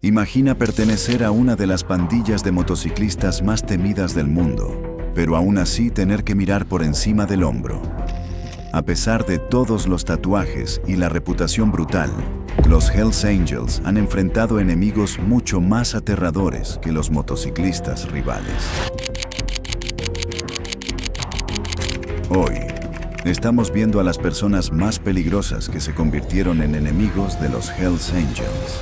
Imagina pertenecer a una de las pandillas de motociclistas más temidas del mundo, pero aún así tener que mirar por encima del hombro. A pesar de todos los tatuajes y la reputación brutal, los Hells Angels han enfrentado enemigos mucho más aterradores que los motociclistas rivales. Hoy, estamos viendo a las personas más peligrosas que se convirtieron en enemigos de los Hells Angels.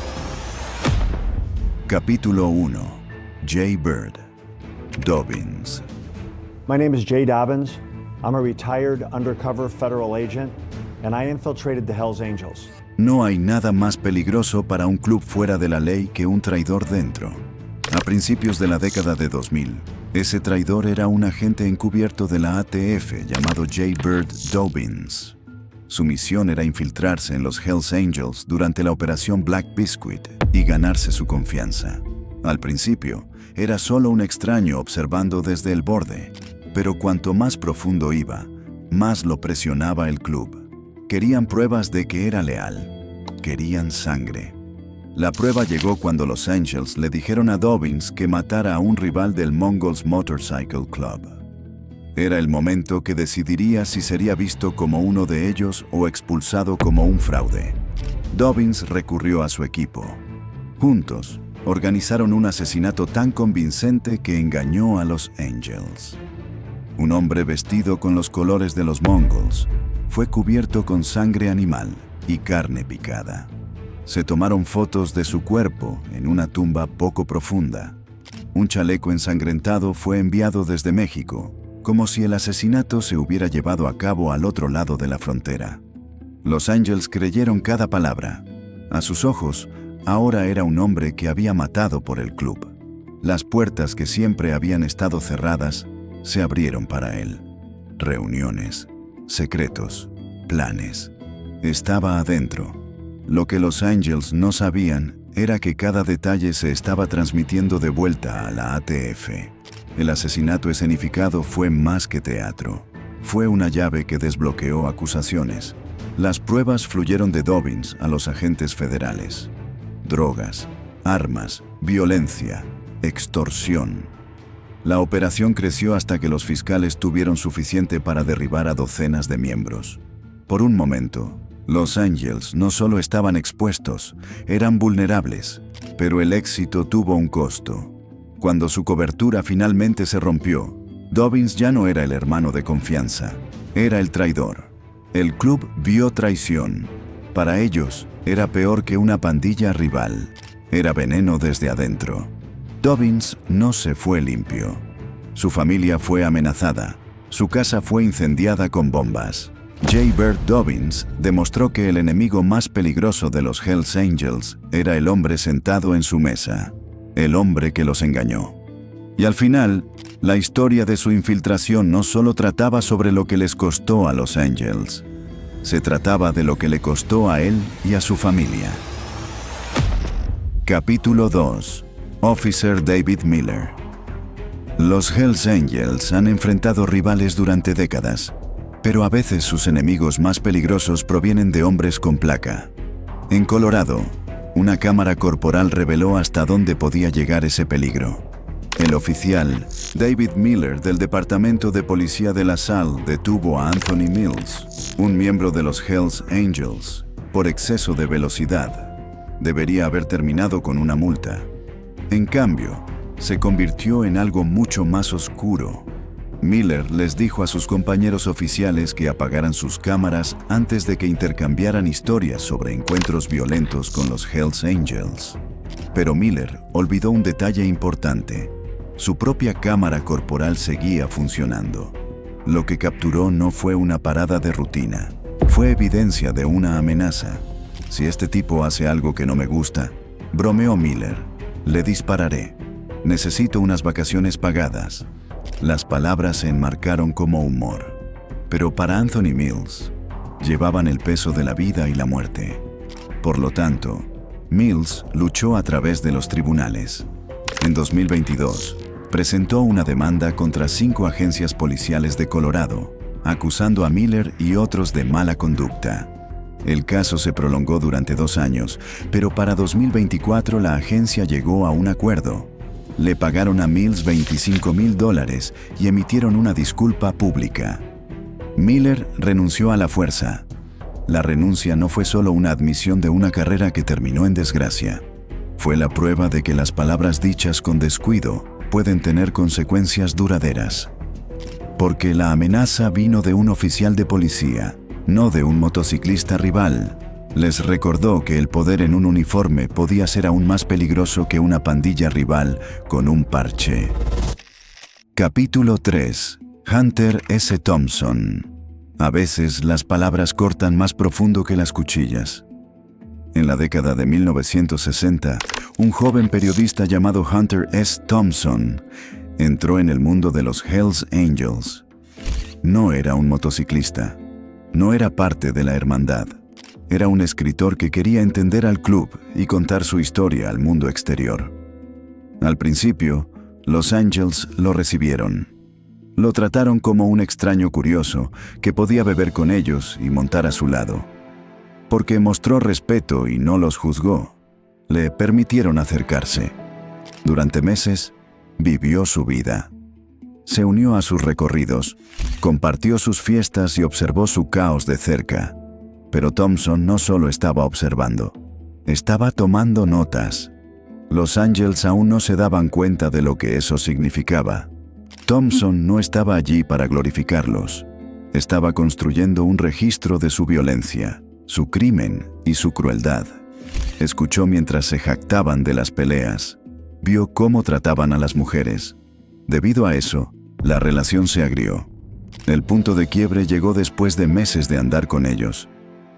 Capítulo 1. Jay Bird. Dobbins. My name is Jay Dobbins. I'm a retired undercover federal agent, and I infiltrated the Hells Angels. No hay nada más peligroso para un club fuera de la ley que un traidor dentro. A principios de la década de 2000, ese traidor era un agente encubierto de la ATF llamado Jay Bird Dobbins. Su misión era infiltrarse en los Hells Angels durante la operación Black Biscuit y ganarse su confianza. Al principio, era solo un extraño observando desde el borde, pero cuanto más profundo iba, más lo presionaba el club. Querían pruebas de que era leal. Querían sangre. La prueba llegó cuando los Angels le dijeron a Dobbins que matara a un rival del Mongols Motorcycle Club. Era el momento que decidiría si sería visto como uno de ellos o expulsado como un fraude. Dobbins recurrió a su equipo. Juntos, organizaron un asesinato tan convincente que engañó a los Angels. Un hombre vestido con los colores de los Mongols fue cubierto con sangre animal y carne picada. Se tomaron fotos de su cuerpo en una tumba poco profunda. Un chaleco ensangrentado fue enviado desde México, como si el asesinato se hubiera llevado a cabo al otro lado de la frontera. Los Angels creyeron cada palabra. A sus ojos, ahora era un hombre que había matado por el club. Las puertas que siempre habían estado cerradas se abrieron para él. Reuniones, secretos, planes. Estaba adentro. Lo que los Angels no sabían era que cada detalle se estaba transmitiendo de vuelta a la ATF. El asesinato escenificado fue más que teatro. Fue una llave que desbloqueó acusaciones. Las pruebas fluyeron de Dobbins a los agentes federales. Drogas, armas, violencia, extorsión. La operación creció hasta que los fiscales tuvieron suficiente para derribar a docenas de miembros. Por un momento, los Angels no solo estaban expuestos, eran vulnerables, pero el éxito tuvo un costo. Cuando su cobertura finalmente se rompió, Dobbins ya no era el hermano de confianza, era el traidor. El club vio traición. Para ellos, era peor que una pandilla rival. Era veneno desde adentro. Dobbins no se fue limpio. Su familia fue amenazada. Su casa fue incendiada con bombas. Jay Bird Dobbins demostró que el enemigo más peligroso de los Hells Angels era el hombre sentado en su mesa. El hombre que los engañó. Y al final, la historia de su infiltración no solo trataba sobre lo que les costó a los Angels. Se trataba de lo que le costó a él y a su familia. Capítulo 2. Officer David Miller. Los Hells Angels han enfrentado rivales durante décadas, pero a veces sus enemigos más peligrosos provienen de hombres con placa. En Colorado, una cámara corporal reveló hasta dónde podía llegar ese peligro. El oficial, David Miller, del Departamento de Policía de La Salle, detuvo a Anthony Mills, un miembro de los Hells Angels, por exceso de velocidad. Debería haber terminado con una multa. En cambio, se convirtió en algo mucho más oscuro. Miller les dijo a sus compañeros oficiales que apagaran sus cámaras antes de que intercambiaran historias sobre encuentros violentos con los Hells Angels. Pero Miller olvidó un detalle importante. Su propia cámara corporal seguía funcionando. Lo que capturó no fue una parada de rutina. Fue evidencia de una amenaza. Si este tipo hace algo que no me gusta, bromeó Miller, le dispararé. Necesito unas vacaciones pagadas. Las palabras se enmarcaron como humor. Pero para Anthony Mills, llevaban el peso de la vida y la muerte. Por lo tanto, Mills luchó a través de los tribunales. En 2022, presentó una demanda contra 5 agencias policiales de Colorado, acusando a Miller y otros de mala conducta. El caso se prolongó durante 2 años, pero para 2024 la agencia llegó a un acuerdo. Le pagaron a Mills $25,000 y emitieron una disculpa pública. Miller renunció a la fuerza. La renuncia no fue solo una admisión de una carrera que terminó en desgracia. Fue la prueba de que las palabras dichas con descuido pueden tener consecuencias duraderas. Porque la amenaza vino de un oficial de policía, no de un motociclista rival. Les recordó que el poder en un uniforme podía ser aún más peligroso que una pandilla rival con un parche. Capítulo 3. Hunter S. Thompson. A veces las palabras cortan más profundo que las cuchillas. En la década de 1960, un joven periodista llamado Hunter S. Thompson entró en el mundo de los Hells Angels. No era un motociclista, no era parte de la hermandad. Era un escritor que quería entender al club y contar su historia al mundo exterior. Al principio, los Angels lo recibieron. Lo trataron como un extraño curioso que podía beber con ellos y montar a su lado. Porque mostró respeto y no los juzgó, le permitieron acercarse. Durante meses, vivió su vida. Se unió a sus recorridos, compartió sus fiestas y observó su caos de cerca. Pero Thompson no solo estaba observando, estaba tomando notas. Los Angels aún no se daban cuenta de lo que eso significaba. Thompson no estaba allí para glorificarlos. Estaba construyendo un registro de su violencia, su crimen y su crueldad. Escuchó mientras se jactaban de las peleas. Vio cómo trataban a las mujeres. Debido a eso, la relación se agrió. El punto de quiebre llegó después de meses de andar con ellos.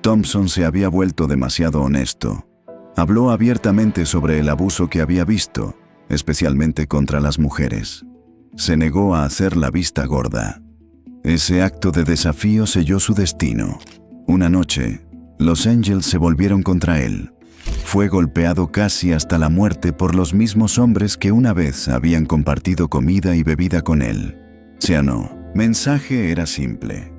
Thompson se había vuelto demasiado honesto. Habló abiertamente sobre el abuso que había visto, especialmente contra las mujeres. Se negó a hacer la vista gorda. Ese acto de desafío selló su destino. Una noche, los Angels se volvieron contra él. Fue golpeado casi hasta la muerte por los mismos hombres que una vez habían compartido comida y bebida con él. Ciano, mensaje era simple.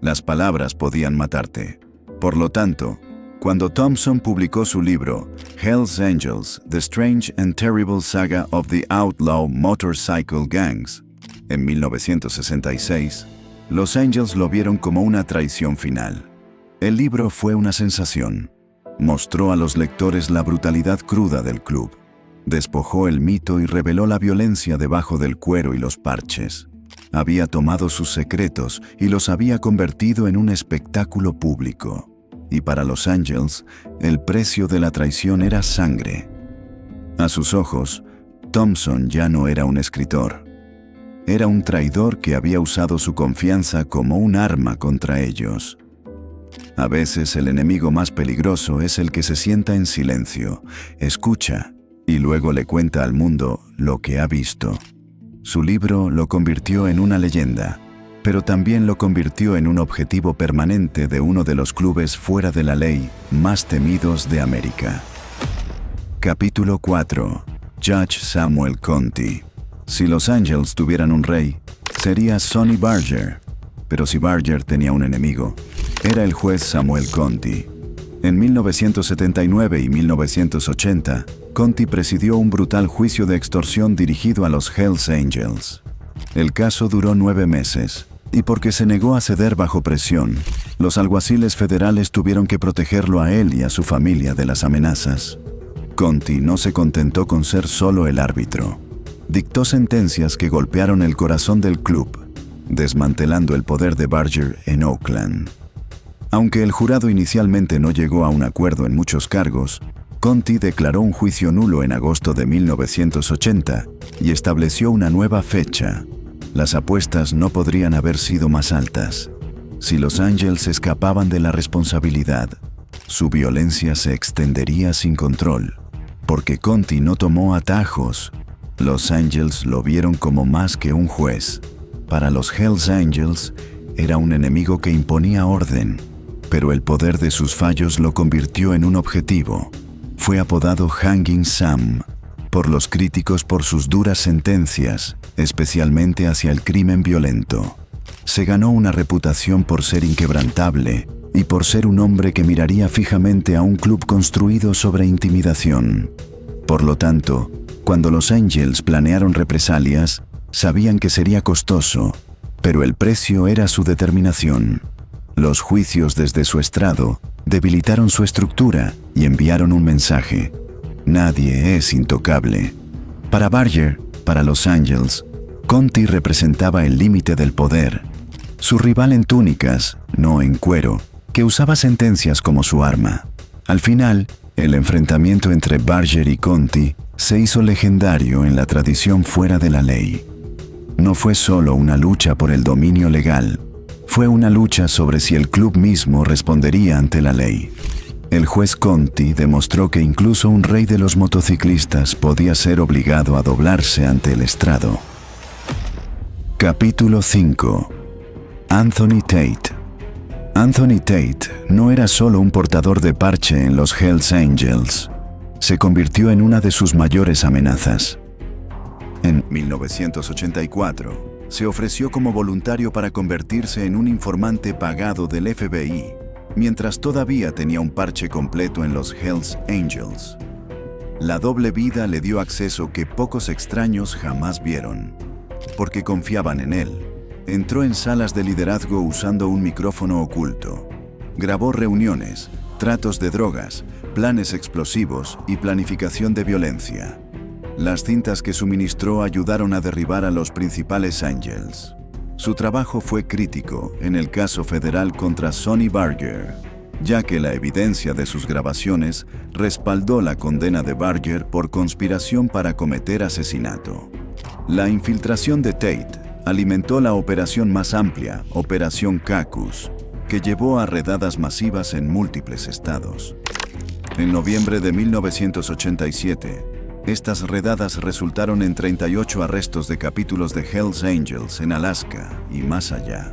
Las palabras podían matarte. Por lo tanto, cuando Thompson publicó su libro, Hells Angels, The Strange and Terrible Saga of the Outlaw Motorcycle Gangs, en 1966, los Angels lo vieron como una traición final. El libro fue una sensación. Mostró a los lectores la brutalidad cruda del club. Despojó el mito y reveló la violencia debajo del cuero y los parches. Había tomado sus secretos y los había convertido en un espectáculo público. Y para los Angels, el precio de la traición era sangre. A sus ojos, Thompson ya no era un escritor. Era un traidor que había usado su confianza como un arma contra ellos. A veces el enemigo más peligroso es el que se sienta en silencio, escucha y luego le cuenta al mundo lo que ha visto. Su libro lo convirtió en una leyenda, pero también lo convirtió en un objetivo permanente de uno de los clubes fuera de la ley más temidos de América. Capítulo 4. Judge Samuel Conti. Si los Angels tuvieran un rey, sería Sonny Barger. Pero si Barger tenía un enemigo, era el juez Samuel Conti. En 1979 y 1980, Conti presidió un brutal juicio de extorsión dirigido a los Hells Angels. El caso duró 9 meses, y porque se negó a ceder bajo presión, los alguaciles federales tuvieron que protegerlo a él y a su familia de las amenazas. Conti no se contentó con ser solo el árbitro. Dictó sentencias que golpearon el corazón del club, desmantelando el poder de Barger en Oakland. Aunque el jurado inicialmente no llegó a un acuerdo en muchos cargos, Conti declaró un juicio nulo en agosto de 1980 y estableció una nueva fecha. Las apuestas no podrían haber sido más altas. Si los Angels escapaban de la responsabilidad, su violencia se extendería sin control. Porque Conti no tomó atajos, los Angels lo vieron como más que un juez. Para los Hells Angels, era un enemigo que imponía orden, pero el poder de sus fallos lo convirtió en un objetivo. Fue apodado Hanging Sam por los críticos por sus duras sentencias, especialmente hacia el crimen violento. Se ganó una reputación por ser inquebrantable y por ser un hombre que miraría fijamente a un club construido sobre intimidación. Por lo tanto, cuando los Angels planearon represalias, sabían que sería costoso, pero el precio era su determinación. Los juicios desde su estrado debilitaron su estructura y enviaron un mensaje: nadie es intocable. Para Barger, para los Angels, Conti representaba el límite del poder. Su rival en túnicas, no en cuero, que usaba sentencias como su arma. Al final, el enfrentamiento entre Barger y Conti se hizo legendario en la tradición fuera de la ley. No fue solo una lucha por el dominio legal, fue una lucha sobre si el club mismo respondería ante la ley. El juez Conti demostró que incluso un rey de los motociclistas podía ser obligado a doblarse ante el estrado. Capítulo 5. Anthony Tate. Anthony Tate no era solo un portador de parche en los Hells Angels. Se convirtió en una de sus mayores amenazas. En 1984, se ofreció como voluntario para convertirse en un informante pagado del FBI, mientras todavía tenía un parche completo en los Hells Angels. La doble vida le dio acceso que pocos extraños jamás vieron, porque confiaban en él. Entró en salas de liderazgo usando un micrófono oculto. Grabó reuniones, tratos de drogas, planes explosivos y planificación de violencia. Las cintas que suministró ayudaron a derribar a los principales Angels. Su trabajo fue crítico en el caso federal contra Sonny Barger, ya que la evidencia de sus grabaciones respaldó la condena de Barger por conspiración para cometer asesinato. La infiltración de Tate alimentó la operación más amplia, Operación Cacus, que llevó a redadas masivas en múltiples estados. En noviembre de 1987, estas redadas resultaron en 38 arrestos de capítulos de Hells Angels en Alaska y más allá.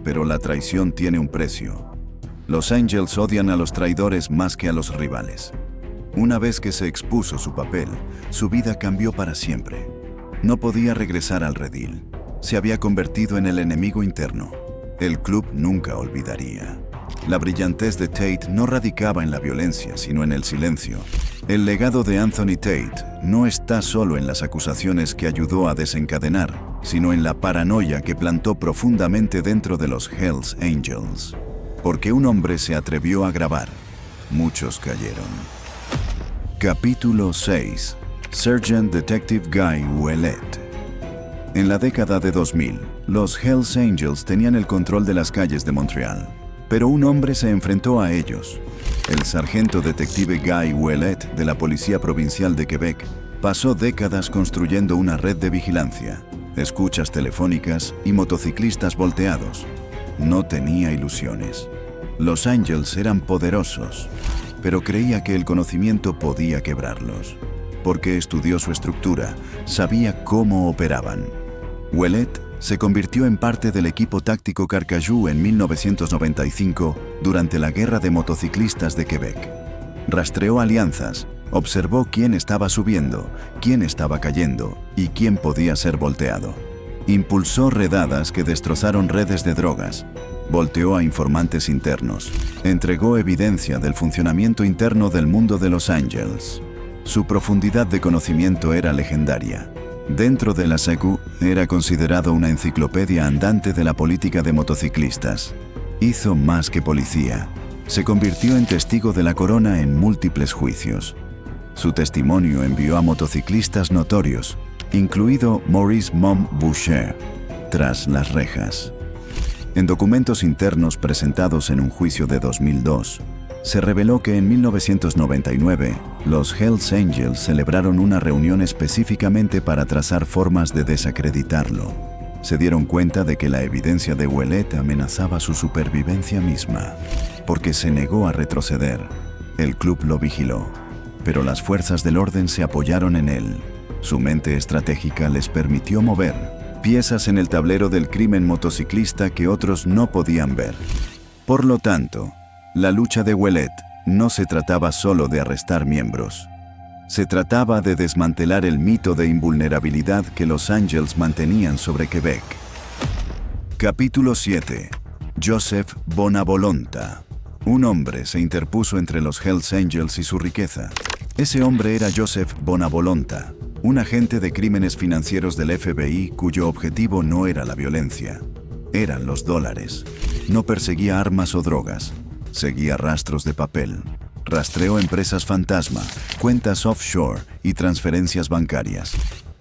Pero la traición tiene un precio. Los Angels odian a los traidores más que a los rivales. Una vez que se expuso su papel, su vida cambió para siempre. No podía regresar al redil. Se había convertido en el enemigo interno. El club nunca olvidaría. La brillantez de Tate no radicaba en la violencia, sino en el silencio. El legado de Anthony Tate no está solo en las acusaciones que ayudó a desencadenar, sino en la paranoia que plantó profundamente dentro de los Hells Angels. Porque un hombre se atrevió a grabar, muchos cayeron. Capítulo 6. Sergeant Detective Guy Ouellet. En la década de 2000, los Hells Angels tenían el control de las calles de Montreal, pero un hombre se enfrentó a ellos. El sargento detective Guy Ouellet de la Policía Provincial de Quebec pasó décadas construyendo una red de vigilancia, escuchas telefónicas y motociclistas volteados. No tenía ilusiones. Los Angels eran poderosos, pero creía que el conocimiento podía quebrarlos. Porque estudió su estructura, sabía cómo operaban. Ouellet se convirtió en parte del equipo táctico Carcajou en 1995 durante la Guerra de Motociclistas de Quebec. Rastreó alianzas, observó quién estaba subiendo, quién estaba cayendo y quién podía ser volteado. Impulsó redadas que destrozaron redes de drogas, volteó a informantes internos, entregó evidencia del funcionamiento interno del mundo de los Angels. Su profundidad de conocimiento era legendaria. Dentro de la SECU, era considerado una enciclopedia andante de la política de motociclistas. Hizo más que policía. Se convirtió en testigo de la corona en múltiples juicios. Su testimonio envió a motociclistas notorios, incluido Maurice Mom Boucher, tras las rejas. En documentos internos presentados en un juicio de 2002, se reveló que en 1999, los Hells Angels celebraron una reunión específicamente para trazar formas de desacreditarlo. Se dieron cuenta de que la evidencia de Ouellet amenazaba su supervivencia misma, porque se negó a retroceder. El club lo vigiló, pero las fuerzas del orden se apoyaron en él. Su mente estratégica les permitió mover piezas en el tablero del crimen motociclista que otros no podían ver. Por lo tanto, la lucha de Ouellet no se trataba solo de arrestar miembros. Se trataba de desmantelar el mito de invulnerabilidad que los Angels mantenían sobre Quebec. Capítulo 7. Joseph Bonavolonta. Un hombre se interpuso entre los Hells Angels y su riqueza. Ese hombre era Joseph Bonavolonta, un agente de crímenes financieros del FBI cuyo objetivo no era la violencia, eran los dólares. No perseguía armas o drogas, seguía rastros de papel. Rastreó empresas fantasma, cuentas offshore y transferencias bancarias.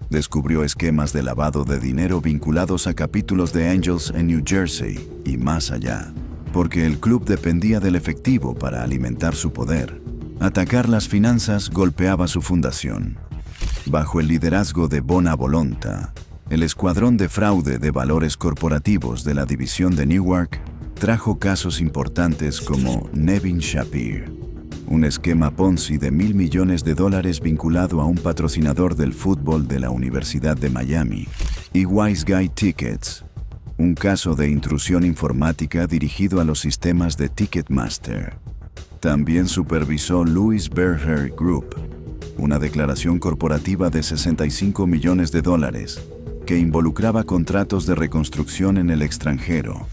Descubrió esquemas de lavado de dinero vinculados a capítulos de Angels en New Jersey y más allá, porque el club dependía del efectivo para alimentar su poder. Atacar las finanzas golpeaba su fundación. Bajo el liderazgo de Bonavolonta, el escuadrón de fraude de valores corporativos de la división de Newark trajo casos importantes como Nevin Shapir, un esquema Ponzi de $1.000 millones vinculado a un patrocinador del fútbol de la Universidad de Miami, y Wise Guy Tickets, un caso de intrusión informática dirigido a los sistemas de Ticketmaster. También supervisó Louis Berger Group, una declaración corporativa de $65 millones que involucraba contratos de reconstrucción en el extranjero.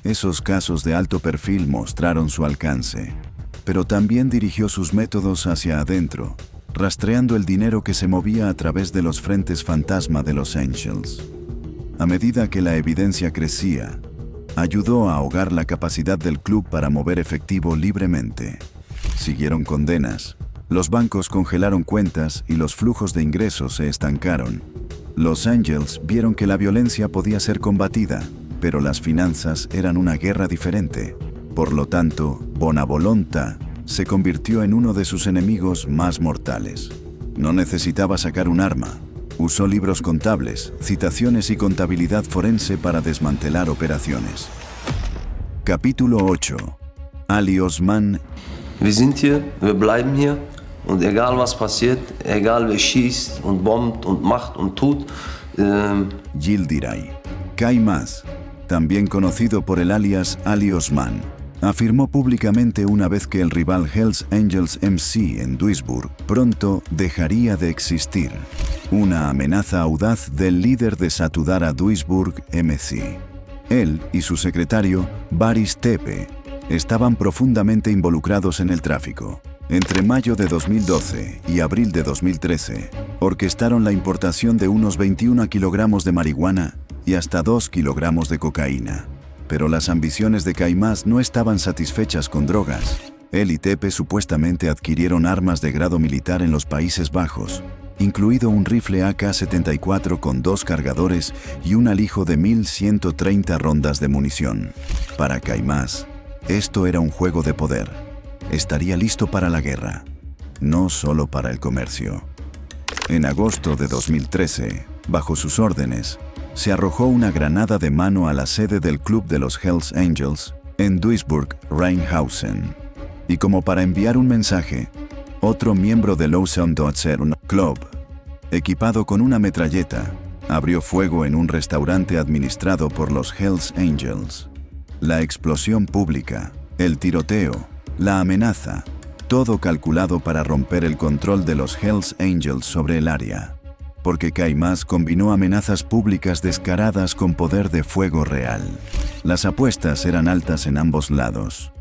Esos casos de alto perfil mostraron su alcance, pero también dirigió sus métodos hacia adentro, rastreando el dinero que se movía a través de los frentes fantasma de los Angels. A medida que la evidencia crecía, ayudó a ahogar la capacidad del club para mover efectivo libremente. Siguieron condenas, los bancos congelaron cuentas y los flujos de ingresos se estancaron. Los Angels vieron que la violencia podía ser combatida, pero las finanzas eran una guerra diferente. Por lo tanto, Bonavolonta se convirtió en uno de sus enemigos más mortales. No necesitaba sacar un arma. Usó libros contables, citaciones y contabilidad forense para desmantelar operaciones. Capítulo 8. Ali Osman. Wir sind hier, wir bleiben hier und egal was passiert, egal wer schießt und bombt und macht und tut. Yildiray Caimás, también conocido por el alias Ali Osman, afirmó públicamente una vez que el rival Hells Angels MC en Duisburg pronto dejaría de existir. Una amenaza audaz del líder de Satudara Duisburg MC. Él y su secretario, Baris Tepe, estaban profundamente involucrados en el tráfico. Entre mayo de 2012 y abril de 2013, orquestaron la importación de unos 21 kilogramos de marihuana y hasta 2 kilogramos de cocaína. Pero las ambiciones de Caimás no estaban satisfechas con drogas. Él y Tepe supuestamente adquirieron armas de grado militar en los Países Bajos, incluido un rifle AK-74 con 2 cargadores y un alijo de 1.130 rondas de munición. Para Caimás, esto era un juego de poder. Estaría listo para la guerra, no solo para el comercio. En agosto de 2013, bajo sus órdenes, se arrojó una granada de mano a la sede del club de los Hells Angels en Duisburg-Rheinhausen. Y como para enviar un mensaje, otro miembro del Lausanne-Dotzern Club, equipado con una metralleta, abrió fuego en un restaurante administrado por los Hells Angels. La explosión pública, el tiroteo, la amenaza, todo calculado para romper el control de los Hells Angels sobre el área. Porque Caimás combinó amenazas públicas descaradas con poder de fuego real. Las apuestas eran altas en ambos lados.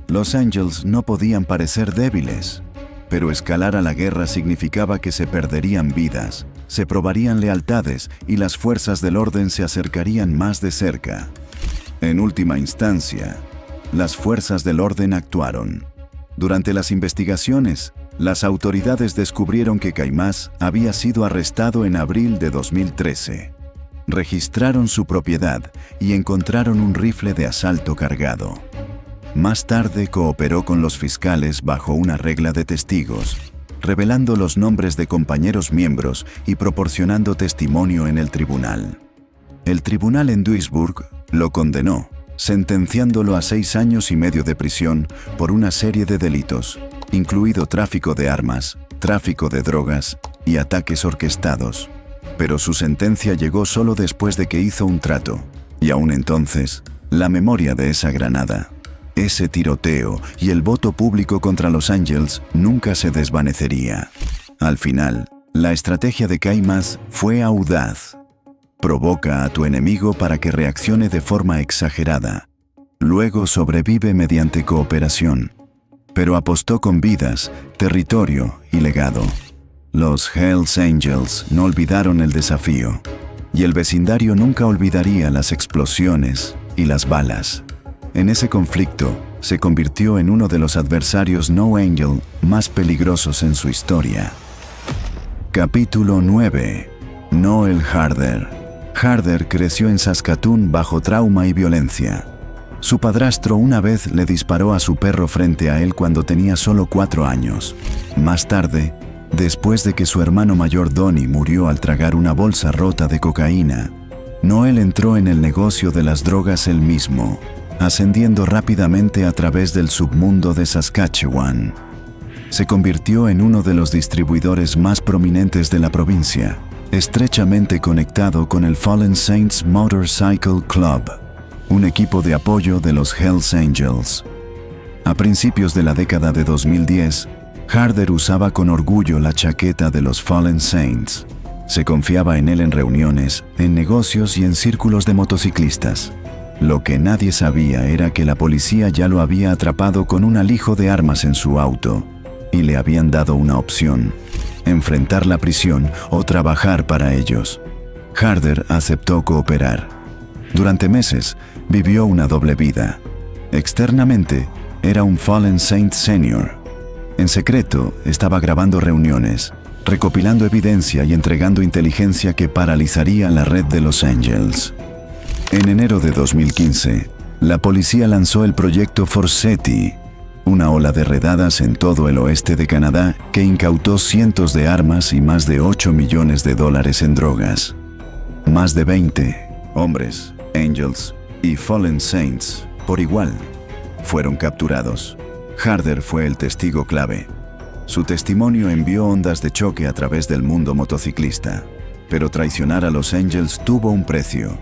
Los Angels no podían parecer débiles, pero escalar a la guerra significaba que se perderían vidas, se probarían lealtades y las fuerzas del orden se acercarían más de cerca. En última instancia, las fuerzas del orden actuaron. Durante las investigaciones, las autoridades descubrieron que Caimás había sido arrestado en abril de 2013. Registraron su propiedad y encontraron un rifle de asalto cargado. Más tarde cooperó con los fiscales bajo una regla de testigos, revelando los nombres de compañeros miembros y proporcionando testimonio en el tribunal. El tribunal en Duisburg lo condenó, sentenciándolo a 6 años y medio de prisión por una serie de delitos, incluido tráfico de armas, tráfico de drogas y ataques orquestados. Pero su sentencia llegó solo después de que hizo un trato, y aún entonces, la memoria de esa granada, ese tiroteo y el voto público contra los Angels nunca se desvanecería. Al final, la estrategia de Caimás fue audaz. Provoca a tu enemigo para que reaccione de forma exagerada. Luego sobrevive mediante cooperación, pero apostó con vidas, territorio y legado. Los Hells Angels no olvidaron el desafío, y el vecindario nunca olvidaría las explosiones y las balas. En ese conflicto, se convirtió en uno de los adversarios No Angel más peligrosos en su historia. Capítulo 9. Noel Harder. Harder creció en Saskatoon bajo trauma y violencia. Su padrastro una vez le disparó a su perro frente a él cuando tenía solo 4 años. Más tarde, después de que su hermano mayor Donnie murió al tragar una bolsa rota de cocaína, Noel entró en el negocio de las drogas él mismo, ascendiendo rápidamente a través del submundo de Saskatchewan. Se convirtió en uno de los distribuidores más prominentes de la provincia, estrechamente conectado con el Fallen Saints Motorcycle Club, un equipo de apoyo de los Hells Angels. A principios de la década de 2010, Harder usaba con orgullo la chaqueta de los Fallen Saints. Se confiaba en él en reuniones, en negocios y en círculos de motociclistas. Lo que nadie sabía era que la policía ya lo había atrapado con un alijo de armas en su auto y le habían dado una opción: enfrentar la prisión o trabajar para ellos. Harder aceptó cooperar. Durante meses, vivió una doble vida. Externamente, era un Fallen Saint Senior. En secreto, estaba grabando reuniones, recopilando evidencia y entregando inteligencia que paralizaría la red de los Angels. En enero de 2015, la policía lanzó el proyecto Forseti, una ola de redadas en todo el oeste de Canadá que incautó cientos de armas y más de $8 millones en drogas. Más de 20 hombres, Angels y Fallen Saints, por igual, fueron capturados. Harder fue el testigo clave. Su testimonio envió ondas de choque a través del mundo motociclista, pero traicionar a los Angels tuvo un precio.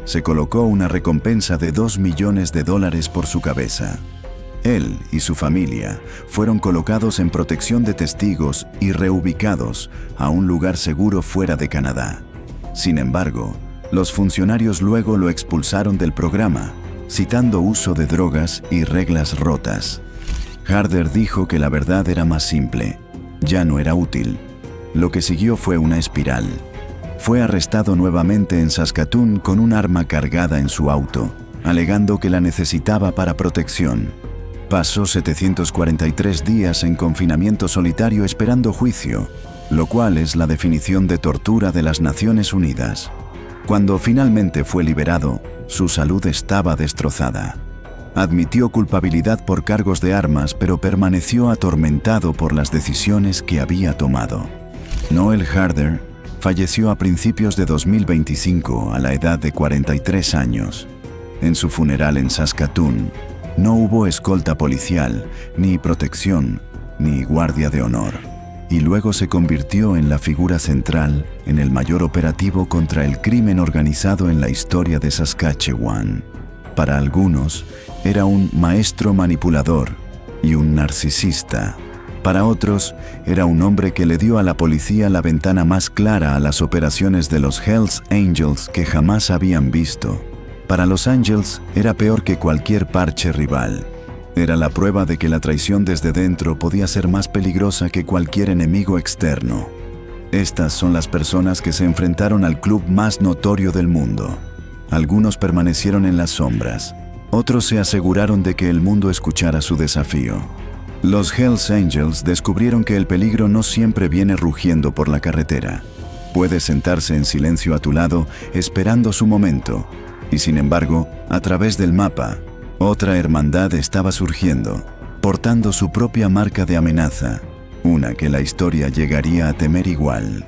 Se colocó una recompensa de $2 millones por su cabeza. Él y su familia fueron colocados en protección de testigos y reubicados a un lugar seguro fuera de Canadá. Sin embargo, los funcionarios luego lo expulsaron del programa, citando uso de drogas y reglas rotas. Harder dijo que la verdad era más simple: ya no era útil. Lo que siguió fue una espiral. Fue arrestado nuevamente en Saskatoon con un arma cargada en su auto, alegando que la necesitaba para protección. Pasó 743 días en confinamiento solitario esperando juicio, lo cual es la definición de tortura de las Naciones Unidas. Cuando finalmente fue liberado, su salud estaba destrozada. Admitió culpabilidad por cargos de armas, pero permaneció atormentado por las decisiones que había tomado. Noel Harder falleció a principios de 2025 a la edad de 43 años. En su funeral en Saskatoon, no hubo escolta policial, ni protección, ni guardia de honor. Y luego se convirtió en la figura central en el mayor operativo contra el crimen organizado en la historia de Saskatchewan. Para algunos, era un maestro manipulador y un narcisista. Para otros, era un hombre que le dio a la policía la ventana más clara a las operaciones de los Hells Angels que jamás habían visto. Para los Angels, era peor que cualquier parche rival. Era la prueba de que la traición desde dentro podía ser más peligrosa que cualquier enemigo externo. Estas son las personas que se enfrentaron al club más notorio del mundo. Algunos permanecieron en las sombras. Otros se aseguraron de que el mundo escuchara su desafío. Los Hells Angels descubrieron que el peligro no siempre viene rugiendo por la carretera. Puede sentarse en silencio a tu lado, esperando su momento. Y sin embargo, a través del mapa, otra hermandad estaba surgiendo, portando su propia marca de amenaza, una que la historia llegaría a temer igual.